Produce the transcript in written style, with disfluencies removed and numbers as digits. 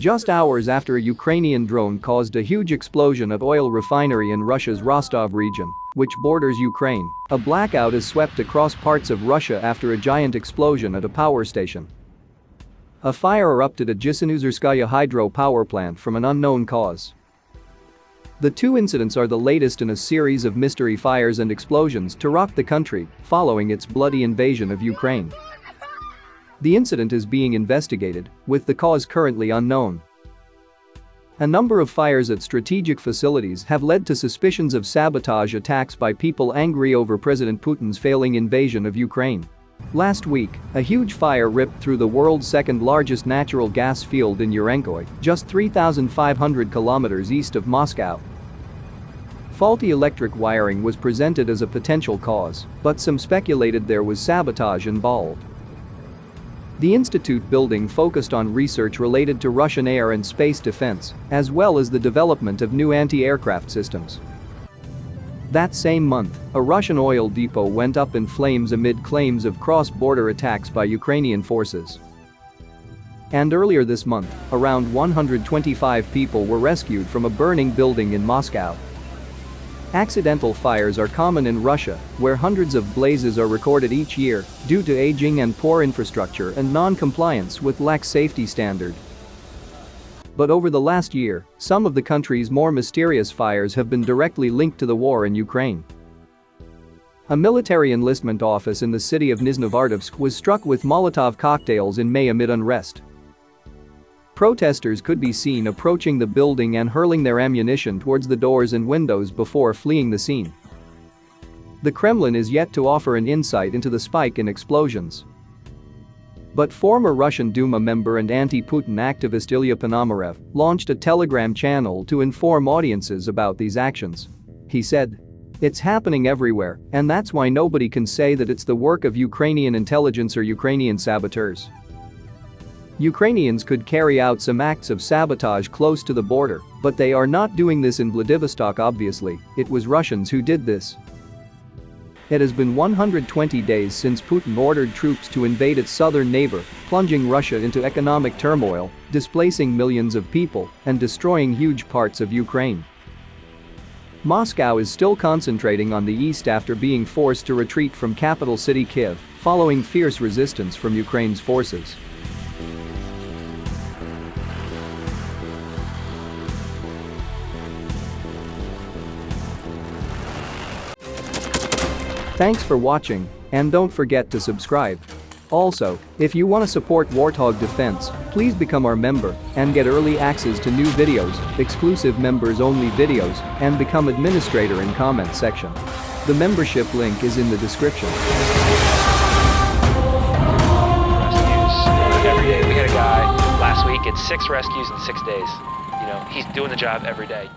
just hours after a Ukrainian drone caused a huge explosion at oil refinery in Russia's Rostov region, which borders Ukraine. A blackout has swept across parts of Russia after a giant explosion at a power station. A fire erupted at Jisanuzerskaya hydro power plant from an unknown cause. The two incidents are the latest in a series of mystery fires and explosions to rock the country following its bloody invasion of Ukraine. The incident is being investigated, with the cause currently unknown. A number of fires at strategic facilities have led to suspicions of sabotage attacks by people angry over President Putin's failing invasion of Ukraine. Last week, a huge fire ripped through the world's second-largest natural gas field in Urengoy, just 3,500 kilometers east of Moscow. Faulty electric wiring was presented as a potential cause, but some speculated there was sabotage involved. The institute building focused on research related to Russian air and space defense, as well as the development of new anti-aircraft systems. That same month, a Russian oil depot went up in flames amid claims of cross-border attacks by Ukrainian forces. And earlier this month, around 125 people were rescued from a burning building in Moscow. Accidental fires are common in Russia, where hundreds of blazes are recorded each year due to aging and poor infrastructure and non-compliance with lax safety standards. But over the last year, some of the country's more mysterious fires have been directly linked to the war in Ukraine. A military enlistment office in the city of Nizhnovartovsk was struck with Molotov cocktails in May amid unrest. Protesters could be seen approaching the building and hurling their ammunition towards the doors and windows before fleeing the scene. The Kremlin is yet to offer an insight into the spike in explosions. But former Russian Duma member and anti-Putin activist Ilya Ponomarev launched a Telegram channel to inform audiences about these actions. He said, "It's happening everywhere, and that's why nobody can say that it's the work of Ukrainian intelligence or Ukrainian saboteurs. Ukrainians could carry out some acts of sabotage close to the border, but they are not doing this in Vladivostok obviously, it was Russians who did this." It has been 120 days since Putin ordered troops to invade its southern neighbor, plunging Russia into economic turmoil, displacing millions of people, and destroying huge parts of Ukraine. Moscow is still concentrating on the east after being forced to retreat from capital city Kyiv, following fierce resistance from Ukraine's forces. Thanks for watching, and don't forget to subscribe. Also, if you want to support Warthog Defense, please become our member and get early access to new videos, exclusive members-only videos, and become administrator in comment section. The membership link is in the description. Rescues every day. We had a guy last week, it's 6 rescues in 6 days. He's doing the job every day.